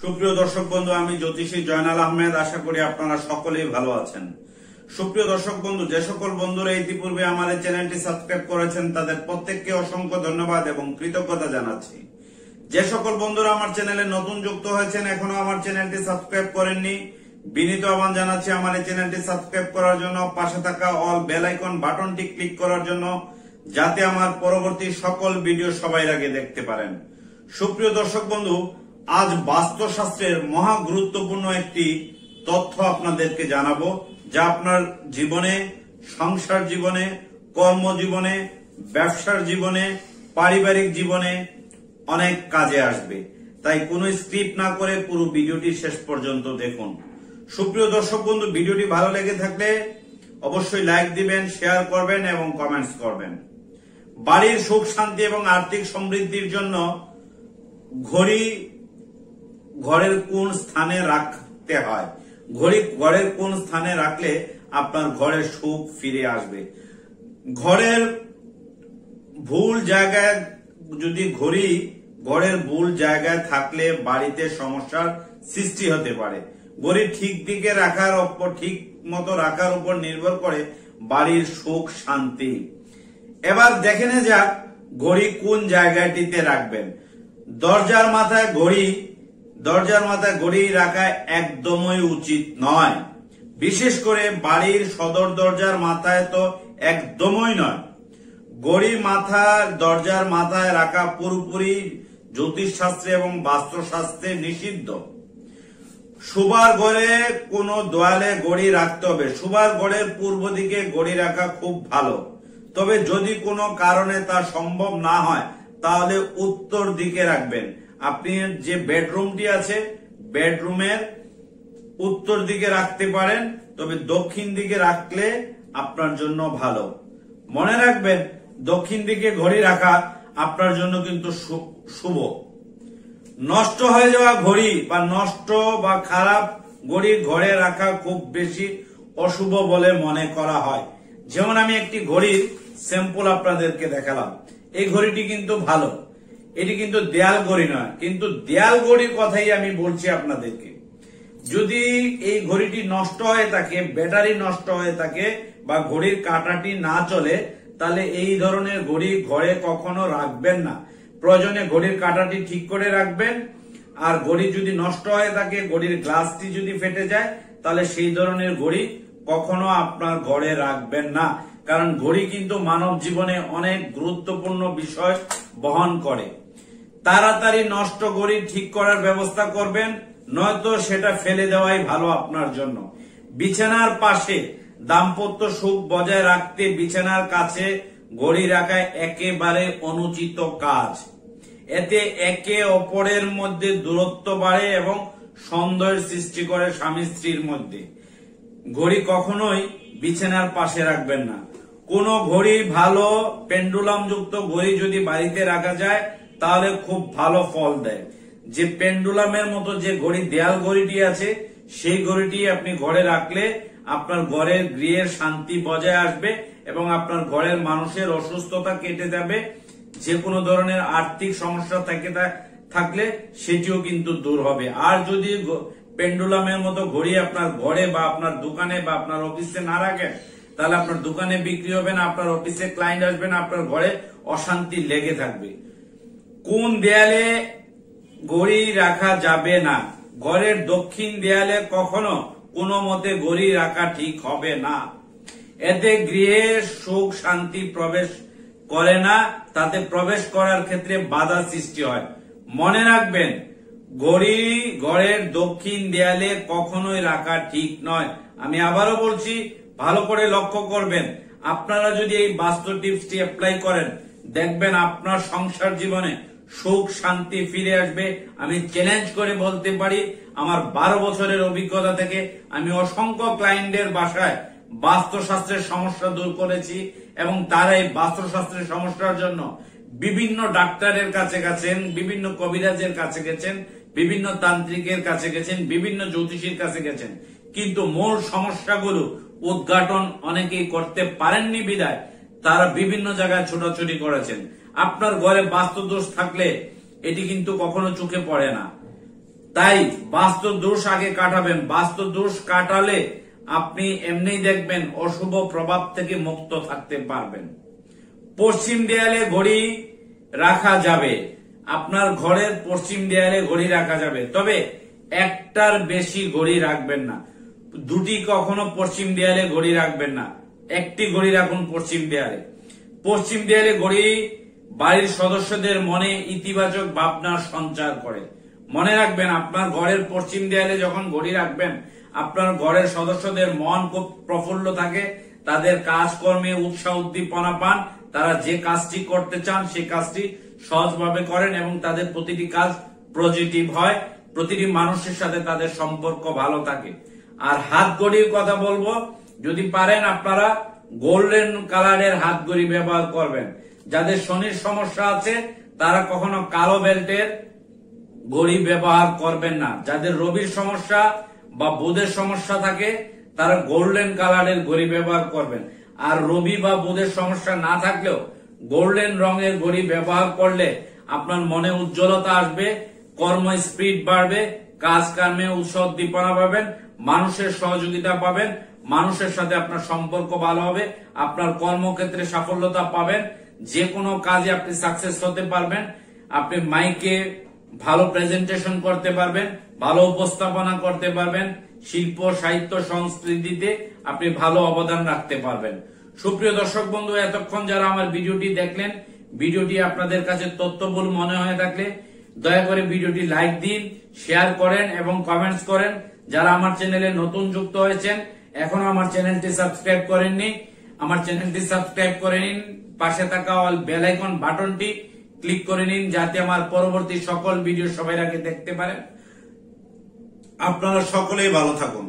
সুপ্রিয় দর্শক বন্ধু, আমি জ্যোতিষী জয়নাল আহমেদ। আশা করি আপনারা সকলেই ভালো আছেন। সুপ্রিয় দর্শক বন্ধু, যে সকল বন্ধুরা ইতিপূর্বে আমার এই চ্যানেলটি সাবস্ক্রাইব করেছেন তাদের প্রত্যেককে অসংখ্য ধন্যবাদ এবং কৃতজ্ঞতা জানাচ্ছি। যে সকল বন্ধুরা আমার চ্যানেলে নতুন যুক্ত হয়েছেন, এখনো আমার চ্যানেলটি সাবস্ক্রাইব করেননি, বিনীত আহ্বান জানাচ্ছি আমার এই চ্যানেলটি সাবস্ক্রাইব করার জন্য, পাশে থাকা অল বেল আইকন বাটনটি ক্লিক করার জন্য, যাতে আমার পরবর্তী সকল ভিডিও সবাই আগে দেখতে পারেন। সুপ্রিয় দর্শক বন্ধু, আজ বাস্তুশাস্ত্রের মহা গুরুত্বপূর্ণ একটি তথ্য আপনাদেরকে জানাবো, যা আপনার জীবনে, সংসার জীবনে, কর্মজীবনে, ব্যবসার জীবনে, পারিবারিক জীবনে অনেক কাজে আসবে। তাই কোনো স্ক্রিপ্ট না করে পুরো ভিডিওটি শেষ পর্যন্ত দেখুন। সুপ্রিয় দর্শক বন্ধু, ভিডিওটি ভালো লেগে থাকলে অবশ্যই লাইক দিবেন, শেয়ার করবেন এবং কমেন্টস করবেন। বাড়ির সুখ শান্তি এবং আর্থিক সমৃদ্ধির জন্য ঘড়ি ঘরের কোন স্থানে রাখতে হয়, ঘরের কোন স্থানে রাখলে আপনার ঘরে সুখ ফিরে আসবে। ঘরের ভুল জায়গায় যদি ঘরের ভুল জায়গায় থাকলে বাড়িতে সমস্যার সৃষ্টি হতে পারে। ঘড়ি ঠিক দিকে ঠিক মতো রাখার উপর নির্ভর করে বাড়ির সুখ শান্তি। এবার দেখে নেওয়া যাক ঘড়ি কোন জায়গাটিতে রাখবেন। দরজার মাথায় ঘড়ি রাখা একদমই উচিত নয়। বিশেষ করে বাড়ির সদর দরজার মাথায় তো একদমই নয়। ঘড়ি দরজার মাথায় রাখা পুরোপুরি জ্যোতিষশাস্ত্রে এবং বাস্তুশাস্ত্রে নিষিদ্ধ। শোবার ঘরে কোন দেয়ালে ঘড়ি রাখতে হবে। শোবার ঘরের পূর্ব দিকে ঘড়ি রাখা খুব ভালো, তবে যদি কোনো কারণে তা সম্ভব না হয় তাহলে উত্তর দিকে রাখবেন। আপনি যে বেডরুমটি আছে, বেডরুমের উত্তর দিকে রাখতে পারেন, তবে দক্ষিণ দিকে রাখলে আপনার জন্য ভালো। মনে রাখবেন, দক্ষিণ দিকে ঘড়ি রাখা আপনার জন্য কিন্তু শুভ। নষ্ট হয়ে যাওয়া ঘড়ি বা খারাপ ঘড়ি ঘরে রাখা খুব বেশি অশুভ বলে মনে করা হয়। যেমন আমি একটি ঘড়ির স্যাম্পল আপনাদেরকে দেখালাম। এই ঘড়িটি কিন্তু ভালো, এটি কিন্তু দেয়াল ঘড়ি নয়, কিন্তু দেয়াল ঘড়ির কথাই আমি বলছি আপনাদেরকে। যদি এই ঘড়িটি নষ্ট হয়ে থাকে, ব্যাটারি নষ্ট হয়ে থাকে বা ঘড়ির কাঁটাটি না চলে, তাহলে এই ধরনের ঘড়ি ঘরে কখনো রাখবেন না। প্রয়োজনে ঘড়ির কাঁটাটি ঠিক করে রাখবেন। আর ঘড়ি যদি নষ্ট হয়ে থাকে, ঘড়ির গ্লাসটি যদি ফেটে যায়, তাহলে সেই ধরনের ঘড়ি কখনো আপনার ঘরে রাখবেন না। কারণ ঘড়ি কিন্তু মানব জীবনে অনেক গুরুত্বপূর্ণ বিষয় বহন করে। তাড়াতাড়ি নষ্ট ঘড়ি ঠিক করার ব্যবস্থা করবেন, নয়তো সেটা ফেলে দেওয়াই ভালো আপনার জন্য। বিছানার পাশে দাম্পত্য সুখ বজায় রাখতে বিছানার কাছে ঘড়ি রাখা একেবারে অনুচিত কাজ। এতে একে অপরের মধ্যে দূরত্ব বাড়ে এবং সন্দেহের সৃষ্টি করে স্বামী স্ত্রীর মধ্যে। ঘড়ি কখনোই বিছানার পাশে রাখবেন না। কোন ঘড়ি ভালো পেন্ডুলাম যুক্ত ঘড়ি যদি বাড়িতে রাখা যায় তাহলে খুব ভালো ফল দেয়। যে পেন্ডুলামের মতো যে ঘড়ি, দেয়াল ঘড়িটি আছে, সেই ঘড়িটি আপনি ঘরে রাখলে আপনার ঘরের গৃহের শান্তি বজায় আসবে এবং আপনার ঘরের মানুষের অসুস্থতা কেটে যাবে। যে কোনো ধরনের আর্থিক সমস্যা থাকলে সেটিও কিন্তু দূর হবে। আর যদি পেন্ডুলামের মতো ঘড়ি আপনার ঘরে বা আপনার দোকানে বা আপনার অফিসে না রাখেন, তাহলে আপনার দোকানে বিক্রি হবে না, আপনার অফিসে ক্লায়েন্ট আসবে না, আপনার ঘরে অশান্তি লেগে থাকবে। কোন দেয়ালে ঘড়ি রাখা যাবে না? ঘরের দক্ষিণ দেয়ালে কখনো কোনো মতে ঘড়ি রাখা ঠিক হবে না। এতে গৃহে সুখ শান্তি প্রবেশ করে না, তাতে প্রবেশ করার ক্ষেত্রে বাধা সৃষ্টি হয়। মনে রাখবেন, ঘড়ি ঘরের দক্ষিণ দেয়ালে কখনোই রাখা ঠিক নয়। আমি আবারও বলছি, ভালো করে লক্ষ্য করবেন। আপনারা যদি এই বাস্তু টিপসটি অ্যাপ্লাই করেন, দেখবেন আপনার সংসার জীবনে সুখ শান্তি ফিরে আসবে। আমি চ্যালেঞ্জ করে বলতে পারি, আমার 12 বছরের অভিজ্ঞতা থেকে আমি অসংখ্য ক্লায়েন্টের বাসায় বাস্তুশাস্ত্রের সমস্যা দূর করেছি এবং তারা এই বাস্তুশাস্ত্রের সমস্যার জন্য বিভিন্ন ডাক্তারের কাছে গেছেন, বিভিন্ন কবিরাজের কাছে গেছেন, বিভিন্ন তান্ত্রিকের কাছে গেছেন, বিভিন্ন জ্যোতিষীর কাছে গেছেন, কিন্তু মূল সমস্যাগুলো উদ্ঘাটন অনেকেই করতে পারেননি বিধায় তারা বিভিন্ন জায়গায় ছোটাছুটি করেছেন। আপনার ঘরে বাস্তুদোষ থাকলে এটি কিন্তু কখনো চোখে পড়ে না। তাই বাস্তু দোষ আগে কাটাবেন। বাস্তু দোষ কাটালে আপনি এমনি দেখবেন অশুভ প্রভাব থেকে মুক্ত থাকতে পারবেন। পশ্চিম দেয়ালে ঘড়ি রাখা যাবে, আপনার ঘরের পশ্চিম দেয়ালে ঘড়ি রাখা যাবে, তবে একটার বেশি ঘড়ি রাখবেন না। দুটি কখনো পশ্চিম দেয়ালে ঘড়ি রাখবেন না, একটি ঘড়ি রাখুন পশ্চিম দেয়ালে। পশ্চিম দেয়ালে ঘড়ি বাড়ির সদস্যদের মনে ইতিবাচক ভাবনার সঞ্চার করে। মনে রাখবেন, আপনার ঘরের পশ্চিম দেয়ালে যখন ঘড়ি রাখবেন, আপনার ঘরের সদস্যদের মন খুব প্রফুল্ল থাকে, তাদের কাজকর্মে উৎসাহ উদ্দীপনা পান, তারা যে কাজটি করতে চান সেই কাজটি সহজভাবে করেন এবং তাদের প্রতিটি কাজ পজিটিভ হয়, প্রতিটি মানুষের সাথে তাদের সম্পর্ক ভালো থাকে। আর হাত ঘড়ির কথা বলবো, যদি পারেন আপনারা গোল্ডেন কালারের হাত ঘড়ি ব্যবহার করবেন। যাদের শনির সমস্যা আছে তারা কখনো কালো বেল্টের ঘড়ি ব্যবহার করবেন না। যাদের রবির সমস্যা বা বুধের সমস্যা থাকে তারা গোল্ডেন কালারের ঘড়ি ব্যবহার করবেন। আর রবি বা বুধের সমস্যা না থাকলেও গোল্ডেন রঙের ঘড়ি ব্যবহার করলে আপনার মনে উজ্জ্বলতা আসবে, কর্ম স্পিড বাড়বে, কাজ কর্মে উৎসাহ উদ্দীপনা পাবেন, মানুষের সহযোগিতা পাবেন, মানুষের সাথে আপনার সম্পর্ক ভালো হবে, আপনার কর্মক্ষেত্রে সাফল্যতা পাবেন, যে কোনো কাজে আপনি সাকসেস হতে পারবেন, আপনি মাইকে ভালো প্রেজেন্টেশন করতে পারবেন, ভালো উপস্থাপনা করতে পারবেন, শিল্প সাহিত্য সংস্কৃতিতে আপনি ভালো অবদান রাখতে পারবেন। সুপ্রিয় দর্শক বন্ধু, এতক্ষণ যারা আমার ভিডিওটি দেখলেন, ভিডিওটি আপনাদের কাছে তথ্যবহুল মনে হয়ে থাকলে দয়া করে ভিডিওটি লাইক দিন, শেয়ার করেন এবং কমেন্টস করেন। যারা আমার চ্যানেলে নতুন যুক্ত হয়েছেন, এখনো আমার চ্যানেলটি সাবস্ক্রাইব করেননি, আমার চ্যানেলটি সাবস্ক্রাইব করে নিন, পাশে থাকা অল বেল আইকন বাটনটি ক্লিক করে নিন, যাতে আমার পরবর্তী সকল ভিডিও সবার আগে দেখতে পারেন। আপনারা সকলেই ভালো থাকুন।